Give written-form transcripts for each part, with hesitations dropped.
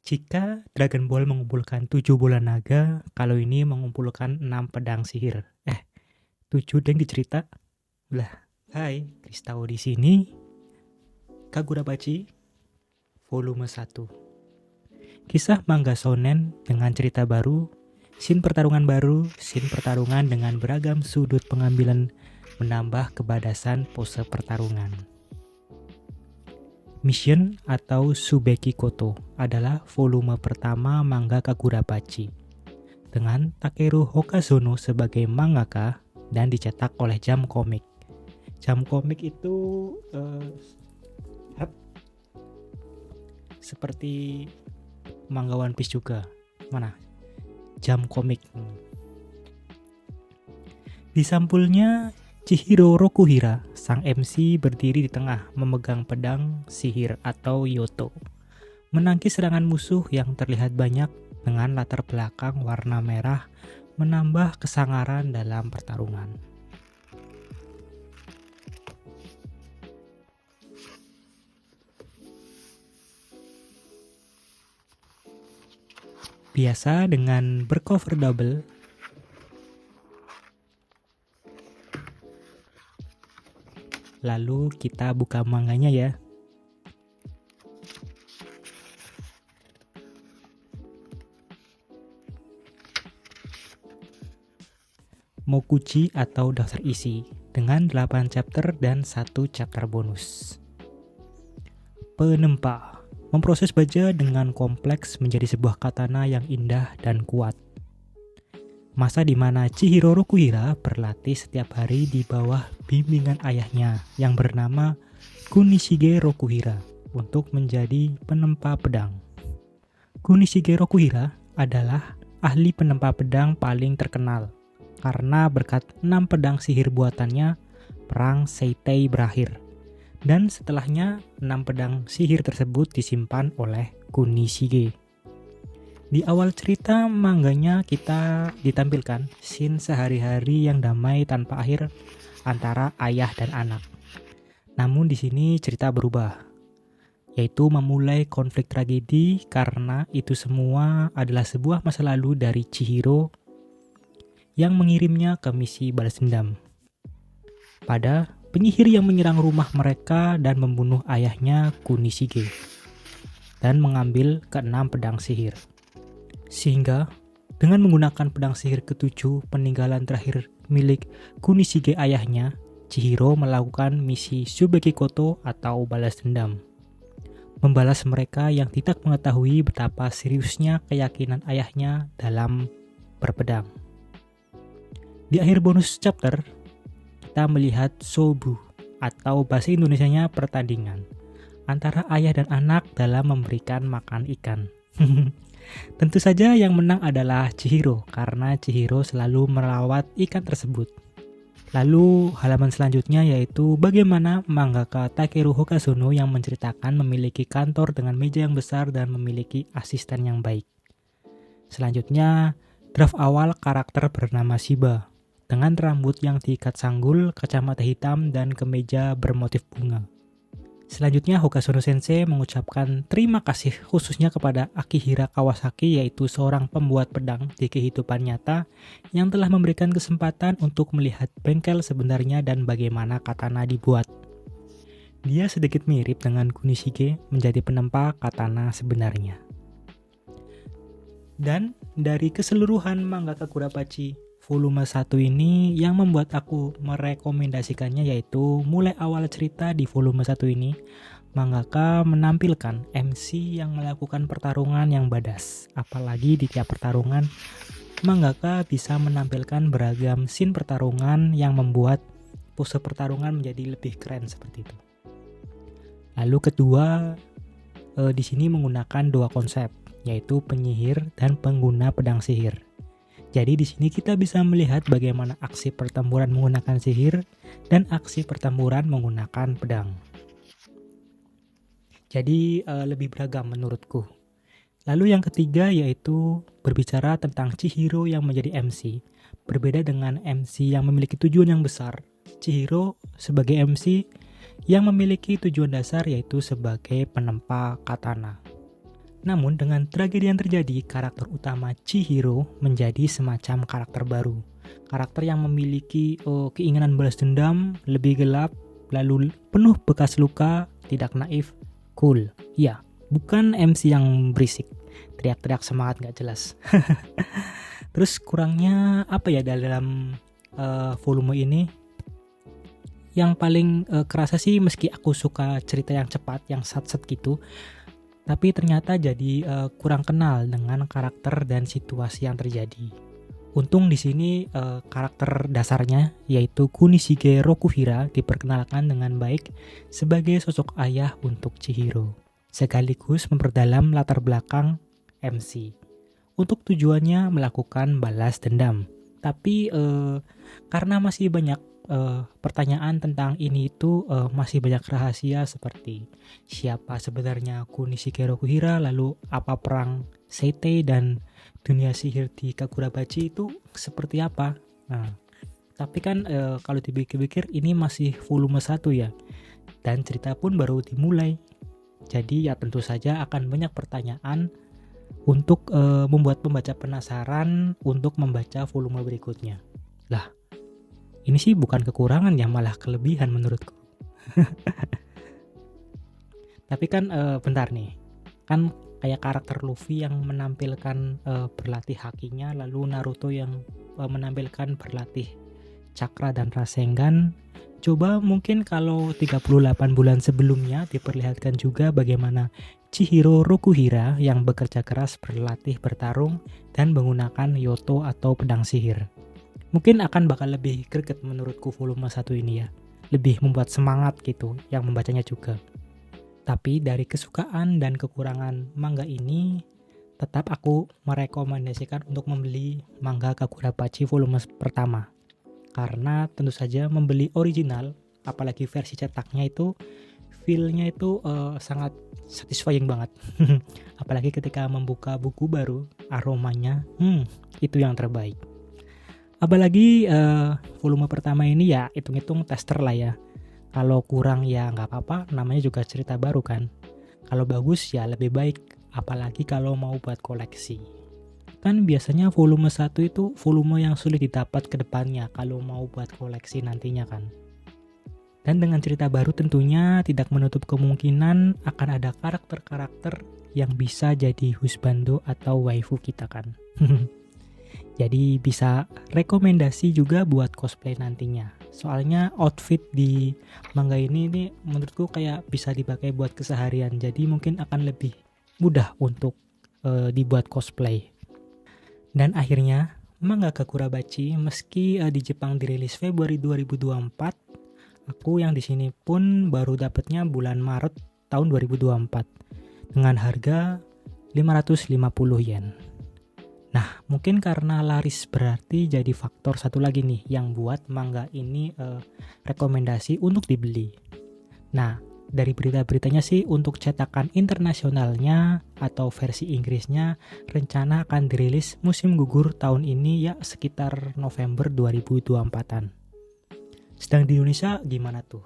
Jika Dragon Ball mengumpulkan 7 bola naga, kalau ini mengumpulkan 6 pedang sihir. 7 deng dicerita. Lah, hai, Kristau di sini. Kagurabachi volume 1. Kisah manga shonen dengan cerita baru, scene pertarungan baru, scene pertarungan dengan beragam sudut pengambilan menambah kebadasan pose pertarungan. Mission atau Subeki Koto adalah volume pertama manga Kagurabachi dengan Takeru Hokazono sebagai mangaka dan dicetak oleh Jump Comic. Jump Comic itu seperti manga One Piece juga. Mana? Jump Comic. Di sampulnya Chihiro Rokuhira, sang MC berdiri di tengah memegang pedang sihir atau Yoto. Menangkis serangan musuh yang terlihat banyak dengan latar belakang warna merah menambah kesangaran dalam pertarungan. Biasa dengan bercover double, lalu kita buka manganya ya. Mokuchi atau daftar isi dengan 8 chapter dan 1 chapter bonus. Penempa memproses baja dengan kompleks menjadi sebuah katana yang indah dan kuat. Masa di mana Chihiro Rokuhira berlatih setiap hari di bawah bimbingan ayahnya yang bernama Kunishige Rokuhira untuk menjadi penempa pedang. Kunishige Rokuhira adalah ahli penempa pedang paling terkenal karena berkat 6 pedang sihir buatannya, perang Seitei berakhir. Dan setelahnya 6 pedang sihir tersebut disimpan oleh Kunishige. Di awal cerita mangganya kita ditampilkan scene sehari-hari yang damai tanpa akhir antara ayah dan anak. Namun di sini cerita berubah, yaitu memulai konflik tragedi karena itu semua adalah sebuah masa lalu dari Chihiro yang mengirimnya ke misi balas dendam pada penyihir yang menyerang rumah mereka dan membunuh ayahnya Kunishige dan mengambil ke-6 pedang sihir. Sehingga dengan menggunakan pedang sihir ke-7 peninggalan terakhir milik Kunishige ayahnya, Chihiro melakukan misi Subeki Koto atau balas dendam. Membalas mereka yang tidak mengetahui betapa seriusnya keyakinan ayahnya dalam berpedang. Di akhir bonus chapter, kita melihat Sobu atau bahasa Indonesianya pertandingan antara ayah dan anak dalam memberikan makan ikan. Tentu saja yang menang adalah Chihiro karena Chihiro selalu merawat ikan tersebut. Lalu halaman selanjutnya yaitu bagaimana mangaka Takeru Hokazono yang menceritakan memiliki kantor dengan meja yang besar dan memiliki asisten yang baik. Selanjutnya, draft awal karakter bernama Shiba dengan rambut yang diikat sanggul, kacamata hitam, dan kemeja bermotif bunga. Selanjutnya, Hokazono Sensei mengucapkan terima kasih khususnya kepada Akihira Kawasaki, yaitu seorang pembuat pedang di kehidupan nyata yang telah memberikan kesempatan untuk melihat bengkel sebenarnya dan bagaimana katana dibuat. Dia sedikit mirip dengan Kunishige menjadi penempa katana sebenarnya. Dan dari keseluruhan manga Kagurabachi volume 1 ini yang membuat aku merekomendasikannya yaitu mulai awal cerita di volume 1 ini mangaka menampilkan MC yang melakukan pertarungan yang badass. Apalagi di tiap pertarungan mangaka bisa menampilkan beragam scene pertarungan yang membuat pose pertarungan menjadi lebih keren seperti itu. Lalu kedua, di sini menggunakan 2 konsep yaitu penyihir dan pengguna pedang sihir. Jadi di sini kita bisa melihat bagaimana aksi pertempuran menggunakan sihir dan aksi pertempuran menggunakan pedang. Jadi lebih beragam menurutku. Lalu yang ketiga yaitu berbicara tentang Chihiro yang menjadi MC. Berbeda dengan MC yang memiliki tujuan yang besar, Chihiro sebagai MC yang memiliki tujuan dasar yaitu sebagai penempa katana. Namun dengan tragedi yang terjadi, karakter utama Chihiro menjadi semacam karakter baru. Karakter yang memiliki keinginan balas dendam, lebih gelap, lalu penuh bekas luka, tidak naif, cool. Ya, bukan MC yang berisik, teriak-teriak semangat gak jelas. Terus kurangnya apa ya dalam volume ini? Yang paling kerasa sih, meski aku suka cerita yang cepat, yang sat-set gitu, tapi ternyata jadi kurang kenal dengan karakter dan situasi yang terjadi. Untung di sini karakter dasarnya yaitu Kunishige Rokuhira diperkenalkan dengan baik sebagai sosok ayah untuk Chihiro, sekaligus memperdalam latar belakang MC. Untuk tujuannya melakukan balas dendam. Tapi karena masih banyak pertanyaan tentang ini itu, masih banyak rahasia seperti siapa sebenarnya Kunishige Rokuhira, lalu apa perang Seitei dan dunia sihir di Kagurabachi itu seperti apa. Nah, tapi kan kalau dipikir-pikir ini masih volume 1 ya, dan cerita pun baru dimulai. Jadi ya tentu saja akan banyak pertanyaan untuk membuat pembaca penasaran untuk membaca volume berikutnya. Lah, ini sih bukan kekurangan ya, malah kelebihan menurutku. Tapi kan bentar nih, kan kayak karakter Luffy yang menampilkan berlatih hakinya, lalu Naruto yang menampilkan berlatih cakra dan Rasengan. Coba mungkin kalau 38 bulan sebelumnya diperlihatkan juga bagaimana Chihiro Rokuhira yang bekerja keras berlatih bertarung dan menggunakan Yoto atau pedang sihir. Mungkin akan bakal lebih greget menurutku volume 1 ini ya. Lebih membuat semangat gitu yang membacanya juga. Tapi dari kesukaan dan kekurangan manga ini, tetap aku merekomendasikan untuk membeli manga Kagurabachi volume pertama. Karena tentu saja membeli original, apalagi versi cetaknya itu, feel-nya itu sangat satisfying banget. Apalagi ketika membuka buku baru, aromanya, itu yang terbaik. Apalagi volume pertama ini ya hitung-hitung tester lah ya. Kalau kurang ya nggak apa-apa, namanya juga cerita baru kan. Kalau bagus ya lebih baik, apalagi kalau mau buat koleksi. Kan biasanya volume 1 itu volume yang sulit didapat ke depannya kalau mau buat koleksi nantinya kan. Dan dengan cerita baru tentunya tidak menutup kemungkinan akan ada karakter-karakter yang bisa jadi husbando atau waifu kita kan. Jadi bisa rekomendasi juga buat cosplay nantinya. Soalnya outfit di manga ini menurutku kayak bisa dipakai buat keseharian. Jadi mungkin akan lebih mudah untuk dibuat cosplay. Dan akhirnya manga Kagurabachi meski di Jepang dirilis Februari 2024, aku yang di sini pun baru dapatnya bulan Maret tahun 2024 dengan harga 550 yen. Nah, mungkin karena laris berarti jadi faktor satu lagi nih yang buat manga ini rekomendasi untuk dibeli. Nah, dari berita-beritanya sih untuk cetakan internasionalnya atau versi Inggrisnya rencana akan dirilis musim gugur tahun ini ya sekitar November 2024-an. Sedang di Indonesia gimana tuh?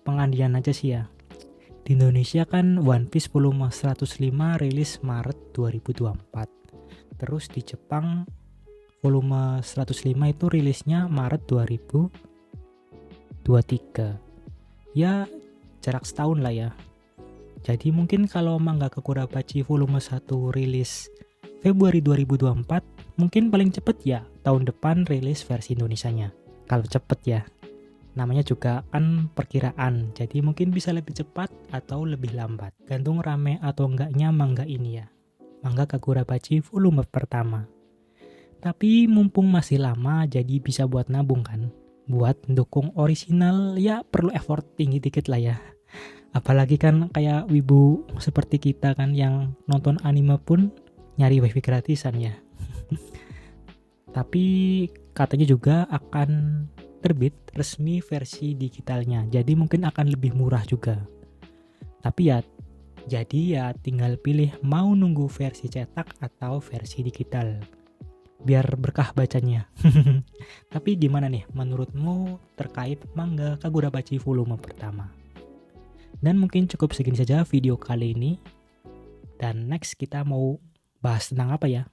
Pengandian aja sih ya. Di Indonesia kan One Piece volume 105 rilis Maret 2024. Terus di Jepang volume 105 itu rilisnya Maret 2023. Ya jarak setahun lah ya. Jadi mungkin kalau manga Kagurabachi volume 1 rilis Februari 2024, mungkin paling cepet ya tahun depan rilis versi Indonesianya. Kalau cepet ya. Namanya juga kan perkiraan, jadi mungkin bisa lebih cepat atau lebih lambat. Gantung rame atau enggaknya manga ini ya. Manga Kagurabachi volume pertama. Tapi mumpung masih lama, jadi bisa buat nabung kan. Buat mendukung original ya perlu effort tinggi dikit lah ya. Apalagi kan kayak wibu seperti kita kan yang nonton anime pun nyari wifi gratisan ya. Tapi katanya juga akan terbit resmi versi digitalnya, jadi mungkin akan lebih murah juga. Tapi ya jadi ya tinggal pilih mau nunggu versi cetak atau versi digital biar berkah bacanya. Tapi gimana nih menurutmu terkait manga Kagurabachi volume pertama? Dan mungkin cukup segini saja video kali ini. Dan next kita mau bahas tentang apa ya?